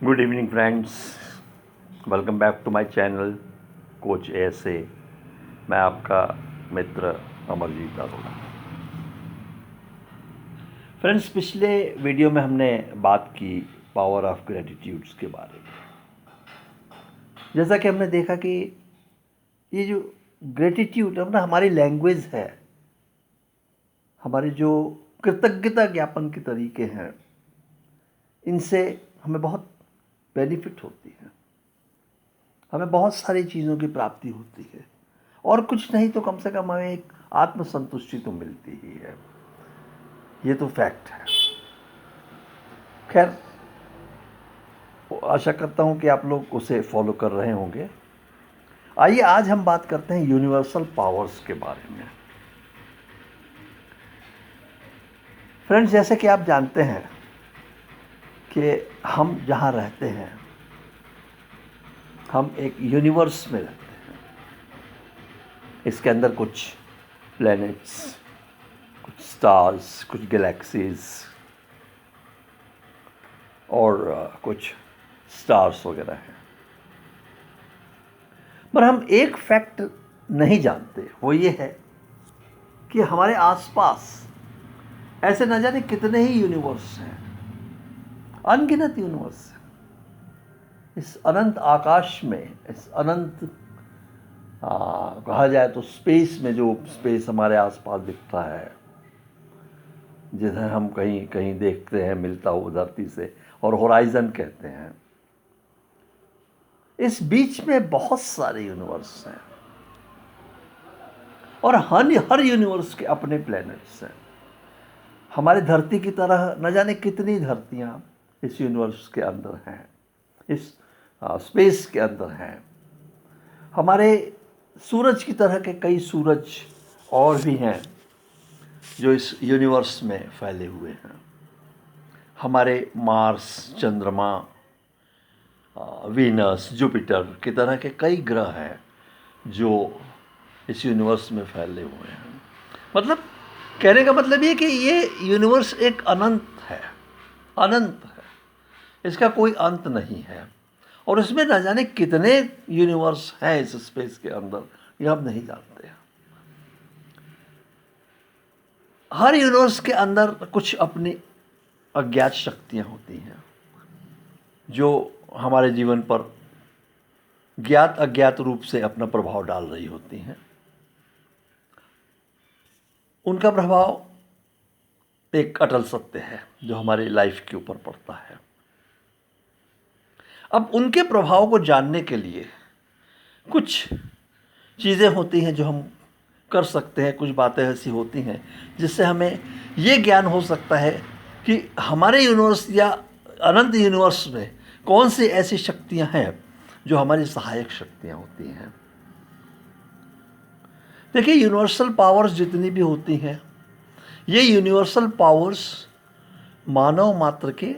Good evening friends, welcome back to my channel coach ऐसे। मैं आपका मित्र अमरजीत अरोड़ा। फ्रेंड्स, पिछले वीडियो में हमने बात की पावर ऑफ ग्रेटिट्यूड्स के बारे में। जैसा कि हमने देखा कि ये जो ग्रेटिट्यूड अपना हमारी लैंग्वेज है, हमारे जो कृतज्ञता ज्ञापन के तरीके हैं, इनसे हमें बहुत बेनिफिट होती है, हमें बहुत सारी चीज़ों की प्राप्ति होती है और कुछ नहीं तो कम से कम हमें एक आत्मसंतुष्टि तो मिलती ही है। ये तो फैक्ट है। खैर, आशा करता हूँ कि आप लोग उसे फॉलो कर रहे होंगे। आइए आज हम बात करते हैं यूनिवर्सल पावर्स के बारे में। फ्रेंड्स, जैसे कि आप जानते हैं कि हम जहाँ रहते हैं, हम एक यूनिवर्स में रहते हैं। इसके अंदर कुछ प्लैनेट्स, कुछ स्टार्स, कुछ गैलेक्सीज और कुछ स्टार्स वगैरह हैं। पर हम एक फैक्ट नहीं जानते, वो ये है कि हमारे आसपास ऐसे न जाने कितने ही यूनिवर्स हैं, अनगिनत यूनिवर्स हैं। इस अनंत आकाश में, इस अनंत कहा जाए तो स्पेस में, जो स्पेस हमारे आसपास दिखता है, जिसे हम कहीं कहीं देखते हैं मिलता हुआ धरती से, और होराइजन कहते हैं, इस बीच में बहुत सारे यूनिवर्स हैं और हर यूनिवर्स के अपने प्लैनेट्स हैं। हमारी धरती की तरह न जाने कितनी धरतियां इस यूनिवर्स के अंदर हैं, इस स्पेस के अंदर हैं। हमारे सूरज की तरह के कई सूरज और भी हैं जो इस यूनिवर्स में फैले हुए हैं। हमारे मार्स, चंद्रमा, वीनस, जुपिटर की तरह के कई ग्रह हैं जो इस यूनिवर्स में फैले हुए हैं। मतलब कहने का मतलब ये कि ये यूनिवर्स एक अनंत है, अनंत है, इसका कोई अंत नहीं है। और इसमें न जाने कितने यूनिवर्स हैं इस स्पेस के अंदर, ये हम नहीं जानते हैं। हर यूनिवर्स के अंदर कुछ अपनी अज्ञात शक्तियां होती हैं जो हमारे जीवन पर ज्ञात अज्ञात रूप से अपना प्रभाव डाल रही होती हैं। उनका प्रभाव एक अटल सत्य है जो हमारी लाइफ के ऊपर पड़ता है। अब उनके प्रभाव को जानने के लिए कुछ चीज़ें होती हैं जो हम कर सकते हैं, कुछ बातें ऐसी होती हैं जिससे हमें ये ज्ञान हो सकता है कि हमारे यूनिवर्स या अनंत यूनिवर्स में कौन सी ऐसी शक्तियां हैं जो हमारी सहायक शक्तियां होती हैं। देखिए, यूनिवर्सल पावर्स जितनी भी होती हैं, ये यूनिवर्सल पावर्स मानव मात्र के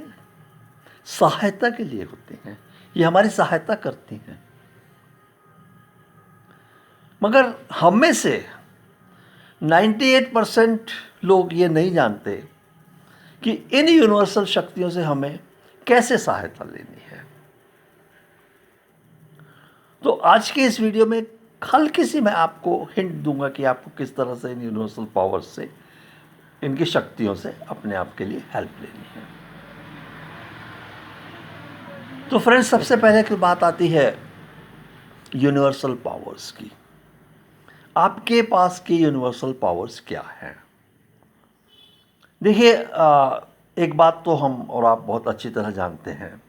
सहायता के लिए होती हैं। ये हमारी सहायता करती हैं। मगर हम में से 98% लोग ये नहीं जानते कि इन यूनिवर्सल शक्तियों से हमें कैसे सहायता लेनी है। तो आज के इस वीडियो में हल्की सी मैं आपको हिंट दूंगा कि आपको किस तरह से इन यूनिवर्सल पावर्स से, इनकी शक्तियों से अपने आप के लिए हेल्प लेनी है। तो फ्रेंड्स, सबसे पहले की बात आती है यूनिवर्सल पावर्स की। आपके पास की यूनिवर्सल पावर्स क्या हैं? देखिए, एक बात तो हम और आप बहुत अच्छी तरह जानते हैं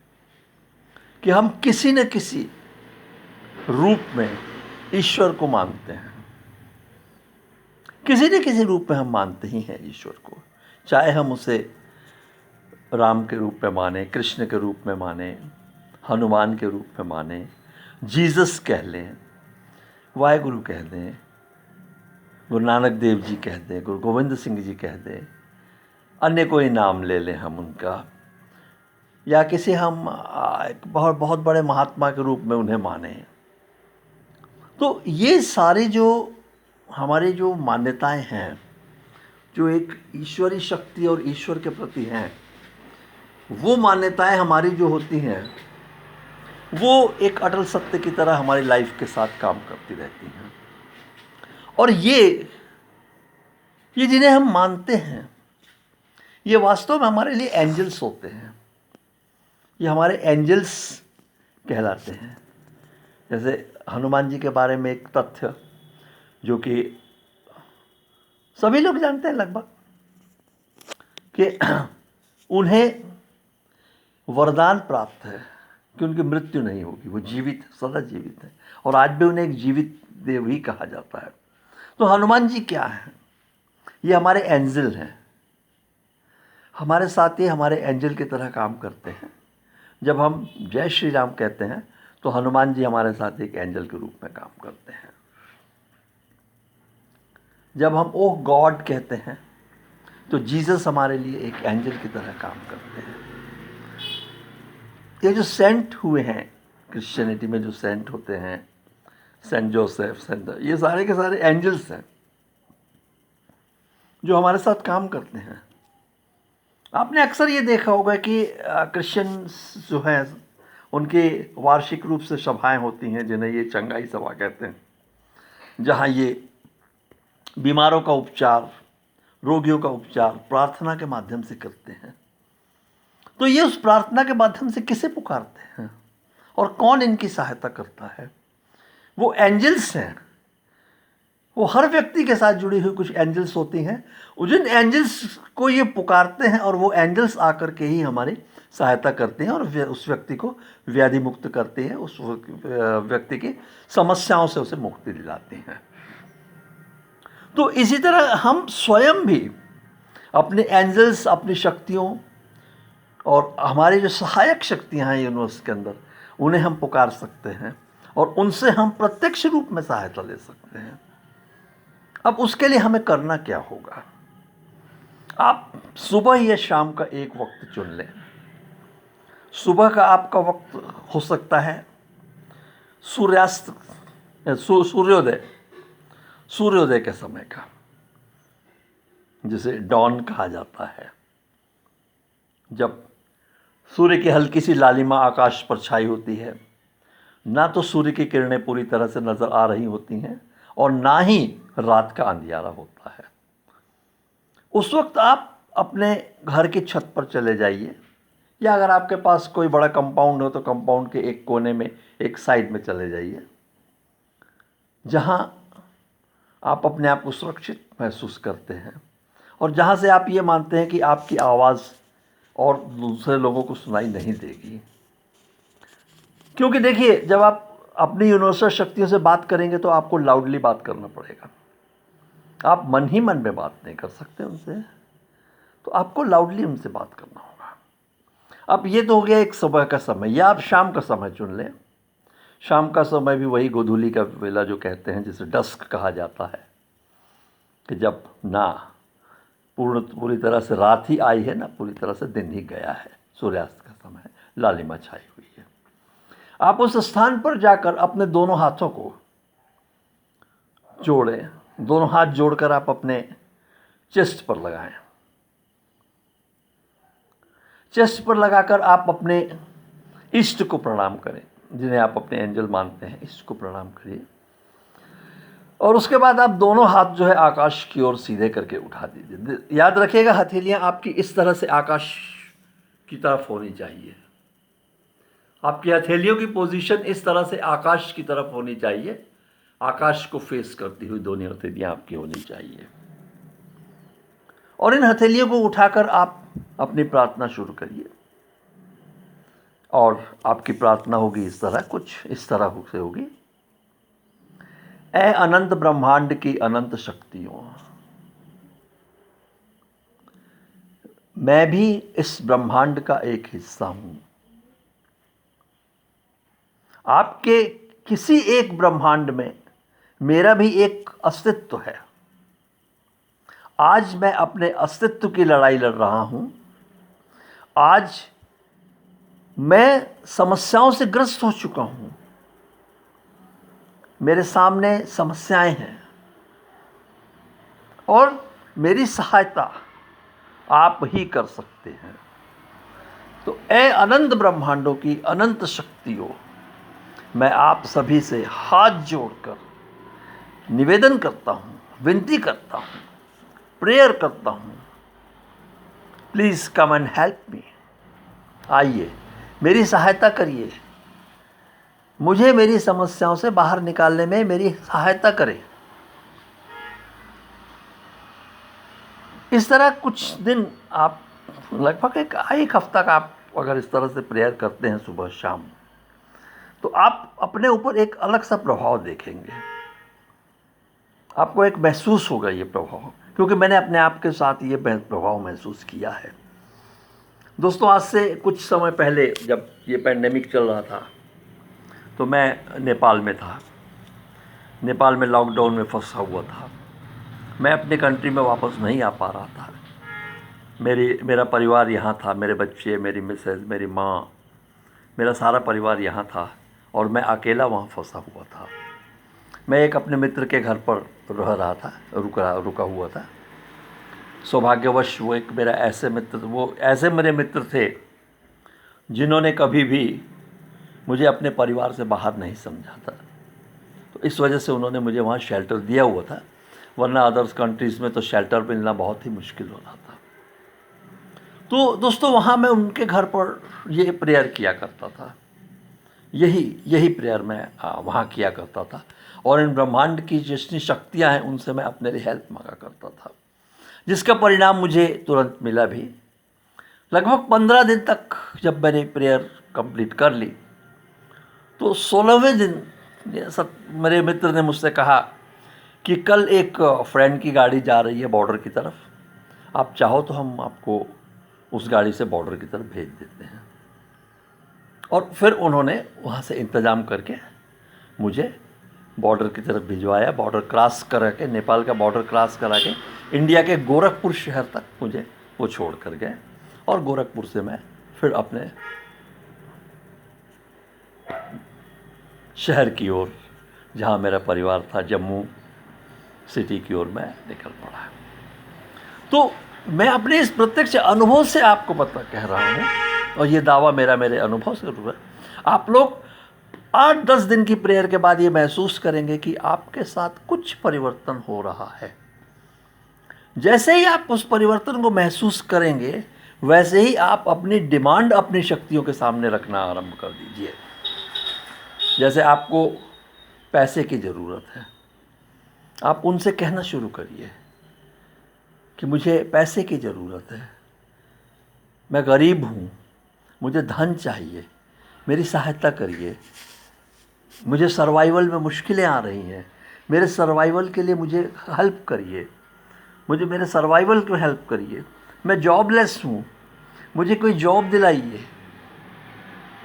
कि हम किसी न किसी रूप में ईश्वर को मानते हैं। किसी न किसी रूप में हम मानते ही हैं ईश्वर को, चाहे हम उसे राम के रूप में माने, कृष्ण के रूप में माने, हनुमान के रूप में माने, जीसस कह लें, वाहेगुरु कह दें, गुरु नानक देव जी कह दें, गुरु गोविंद सिंह जी कह दें, अन्य कोई नाम ले लें हम उनका, या किसी हम एक बहुत बहुत बड़े महात्मा के रूप में उन्हें माने। तो ये सारे जो हमारी जो मान्यताएं हैं, जो एक ईश्वरी शक्ति और ईश्वर के प्रति हैं, वो मान्यताएं हमारी जो होती हैं वो एक अटल सत्य की तरह हमारी लाइफ के साथ काम करती रहती हैं। और ये जिन्हें हम मानते हैं ये वास्तव में हमारे लिए एंजल्स होते हैं। ये हमारे एंजल्स कहलाते हैं। जैसे हनुमान जी के बारे में एक तथ्य जो कि सभी लोग जानते हैं लगभग, कि उन्हें वरदान प्राप्त है कि उनकी मृत्यु नहीं होगी, वो जीवित, सदा जीवित है, और आज भी उन्हें एक जीवित देव ही कहा जाता है। तो हनुमान जी क्या हैं? ये हमारे एंजल हैं। हमारे साथ ये हमारे एंजल की तरह काम करते हैं। जब हम जय श्री राम कहते हैं तो हनुमान जी हमारे साथ एक एंजल के रूप में काम करते हैं। जब हम ओह गॉड कहते हैं तो जीसस हमारे लिए एक एंजल की तरह काम करते हैं। ये जो सेंट हुए हैं क्रिश्चियनिटी में, जो सेंट होते हैं, सेंट जोसेफ, ये सारे के सारे एंजल्स हैं जो हमारे साथ काम करते हैं। आपने अक्सर ये देखा होगा कि क्रिश्चियंस जो हैं उनकी वार्षिक रूप से सभाएं होती हैं जिन्हें ये चंगाई सभा कहते हैं, जहाँ ये बीमारों का उपचार, रोगियों का उपचार प्रार्थना के माध्यम से करते हैं। तो ये उस प्रार्थना के माध्यम से किसे पुकारते हैं और कौन इनकी सहायता करता है? वो एंजल्स हैं। वो हर व्यक्ति के साथ जुड़ी हुई कुछ एंजल्स होती हैं, जिन एंजल्स को ये पुकारते हैं और वो एंजल्स आकर के ही हमारी सहायता करते हैं और उस व्यक्ति को व्याधि मुक्त करते हैं, उस व्यक्ति की समस्याओं से उसे मुक्ति दिलाते हैं। तो इसी तरह हम स्वयं भी अपने एंजल्स, अपनी शक्तियों और हमारी जो सहायक शक्तियाँ हैं यूनिवर्स के अंदर, उन्हें हम पुकार सकते हैं और उनसे हम प्रत्यक्ष रूप में सहायता ले सकते हैं। अब उसके लिए हमें करना क्या होगा? आप सुबह या शाम का एक वक्त चुन लें। सुबह का आपका वक्त हो सकता है सूर्यास्त, सूर्योदय के समय का, जिसे डॉन कहा जाता है, जब सूर्य की हल्की सी लालिमा आकाश पर छाई होती है। ना तो सूर्य की किरणें पूरी तरह से नज़र आ रही होती हैं और ना ही रात का अंधियारा होता है। उस वक्त आप अपने घर की छत पर चले जाइए, या अगर आपके पास कोई बड़ा कंपाउंड हो तो कंपाउंड के एक कोने में, एक साइड में चले जाइए, जहाँ आप अपने आप को सुरक्षित महसूस करते हैं और जहाँ से आप ये मानते हैं कि आपकी आवाज़ और दूसरे लोगों को सुनाई नहीं देगी। क्योंकि देखिए, जब आप अपनी यूनिवर्सल शक्तियों से बात करेंगे तो आपको लाउडली बात करना पड़ेगा। आप मन ही मन में बात नहीं कर सकते उनसे, तो आपको लाउडली उनसे बात करना होगा। अब ये तो हो गया एक सुबह का समय, या आप शाम का समय चुन लें। शाम का समय भी वही गोधूली का वेला जो कहते हैं, जिसे डस्क कहा जाता है, कि जब ना पूरी तरह से रात ही आई है, ना पूरी तरह से दिन ही गया है, सूर्यास्त का समय, लालिमा छाई हुई है। आप उस स्थान पर जाकर अपने दोनों हाथों को जोड़ें। दोनों हाथ जोड़कर आप अपने चेस्ट पर लगाएं। चेस्ट पर लगाकर आप अपने इष्ट को प्रणाम करें, जिन्हें आप अपने एंजल मानते हैं, इष्ट को प्रणाम करिए। और उसके बाद आप दोनों हाथ जो है आकाश की ओर सीधे करके उठा दीजिए। याद रखिएगा, हथेलियां आपकी इस तरह से आकाश की तरफ होनी चाहिए। आपकी हथेलियों की पोजीशन इस तरह से आकाश की तरफ होनी चाहिए। आकाश को फेस करती हुई दोनों हथेलियां आपकी होनी चाहिए। और इन हथेलियों को उठाकर आप अपनी प्रार्थना शुरू करिए। और आपकी प्रार्थना होगी इस तरह, कुछ इस तरह से होगी। ऐ अनंत ब्रह्मांड की अनंत शक्तियों, मैं भी इस ब्रह्मांड का एक हिस्सा हूं। आपके किसी एक ब्रह्मांड में मेरा भी एक अस्तित्व है। आज मैं अपने अस्तित्व की लड़ाई लड़ रहा हूं। आज मैं समस्याओं से ग्रस्त हो चुका हूं। मेरे सामने समस्याएं हैं और मेरी सहायता आप ही कर सकते हैं। तो ए अनंत ब्रह्मांडों की अनंत शक्तियों, मैं आप सभी से हाथ जोड़कर निवेदन करता हूँ, विनती करता हूँ, प्रेयर करता हूँ, please come and help me. आइए, मेरी सहायता करिए, मुझे मेरी समस्याओं से बाहर निकालने में मेरी सहायता करें। इस तरह कुछ दिन आप लगभग एक हफ्ता का आप अगर इस तरह से प्रेयर करते हैं सुबह शाम, तो आप अपने ऊपर एक अलग सा प्रभाव देखेंगे। आपको एक महसूस होगा ये प्रभाव, क्योंकि मैंने अपने आप के साथ ये प्रभाव महसूस किया है। दोस्तों, आज से कुछ समय पहले जब ये पैंडेमिक चल रहा था तो मैं नेपाल में था। नेपाल में लॉकडाउन में फंसा हुआ था। मैं अपने कंट्री में वापस नहीं आ पा रहा था। मेरा परिवार यहाँ था, मेरे बच्चे, मेरी मिसेज, मेरी माँ, मेरा सारा परिवार यहाँ था और मैं अकेला वहाँ फंसा हुआ था। मैं एक अपने मित्र के घर पर रह रहा था, रुका हुआ था। सौभाग्यवश वो एक मेरा ऐसे मेरे मित्र थे जिन्होंने कभी भी मुझे अपने परिवार से बाहर नहीं समझा था। तो इस वजह से उन्होंने मुझे वहाँ शेल्टर दिया हुआ था, वरना अदर्स कंट्रीज़ में तो शेल्टर मिलना बहुत ही मुश्किल हो रहा था। तो दोस्तों, वहाँ मैं उनके घर पर ये प्रेयर किया करता था। यही प्रेयर मैं वहाँ किया करता था और इन ब्रह्मांड की जितनी शक्तियाँ हैं उनसे मैं अपने लिए हेल्प मांगा करता था, जिसका परिणाम मुझे तुरंत मिला भी। लगभग 15 दिन तक जब मैंने प्रेयर कंप्लीट कर ली तो 16वें दिन मेरे मित्र ने मुझसे कहा कि कल एक फ्रेंड की गाड़ी जा रही है बॉर्डर की तरफ, आप चाहो तो हम आपको उस गाड़ी से बॉर्डर की तरफ भेज देते हैं। और फिर उन्होंने वहाँ से इंतज़ाम करके मुझे बॉर्डर की तरफ भिजवाया। बॉर्डर क्रॉस करा के, नेपाल का बॉर्डर क्रॉस करा के इंडिया के गोरखपुर शहर तक मुझे वो छोड़ कर गए और गोरखपुर से मैं फिर अपने शहर की ओर, जहाँ मेरा परिवार था, जम्मू सिटी की ओर मैं निकल पड़ा। तो मैं अपने इस प्रत्यक्ष अनुभव से आपको कह रहा हूँ, और ये दावा मेरे अनुभव से है। आप लोग 8-10 दिन की प्रेयर के बाद ये महसूस करेंगे कि आपके साथ कुछ परिवर्तन हो रहा है। जैसे ही आप उस परिवर्तन को महसूस करेंगे, वैसे ही आप अपनी डिमांड अपनी शक्तियों के सामने रखना आरंभ कर दीजिए। जैसे आपको पैसे की ज़रूरत है, आप उनसे कहना शुरू करिए कि मुझे पैसे की ज़रूरत है, मैं गरीब हूँ, मुझे धन चाहिए, मेरी सहायता करिए, मुझे सर्वाइवल में मुश्किलें आ रही हैं, मेरे सर्वाइवल के लिए मुझे हेल्प करिए, मुझे मेरे सर्वाइवल को हेल्प करिए, मैं जॉबलेस हूँ, मुझे कोई जॉब दिलाइए।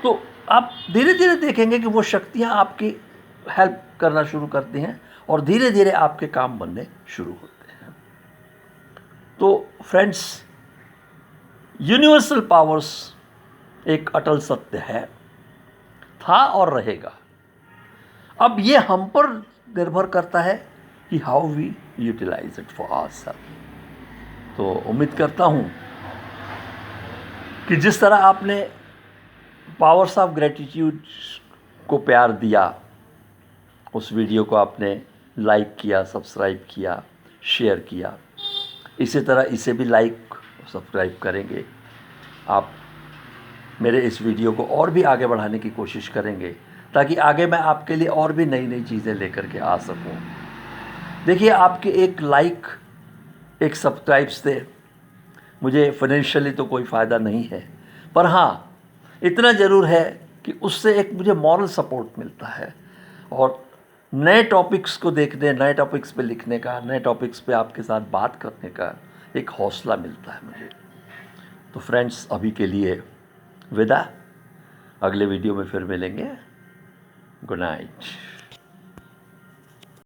तो आप धीरे धीरे देखेंगे कि वो शक्तियाँ आपकी हेल्प करना शुरू करती हैं और धीरे धीरे आपके काम बनने शुरू होते हैं। तो फ्रेंड्स, यूनिवर्सल पावर्स एक अटल सत्य है, था और रहेगा। अब ये हम पर निर्भर करता है कि how we utilize it for ourselves. तो उम्मीद करता हूँ कि जिस तरह आपने पावर्स ऑफ ग्रेटिट्यूड को प्यार दिया, उस वीडियो को आपने लाइक किया, सब्सक्राइब किया, शेयर किया, इसी तरह इसे भी लाइक सब्सक्राइब करेंगे। आप मेरे इस वीडियो को और भी आगे बढ़ाने की कोशिश करेंगे ताकि आगे मैं आपके लिए और भी नई नई चीज़ें लेकर के आ सकूं। देखिए, आपके एक लाइक, एक सब्सक्राइब से मुझे फाइनेंशियली तो कोई फ़ायदा नहीं है, पर हाँ, इतना ज़रूर है कि उससे एक मुझे मॉरल सपोर्ट मिलता है और नए टॉपिक्स को देखने, नए टॉपिक्स पे लिखने का, नए टॉपिक्स पे आपके साथ बात करने का एक हौसला मिलता है मुझे। तो फ्रेंड्स, अभी के लिए विदा, अगले वीडियो में फिर मिलेंगे। Good night.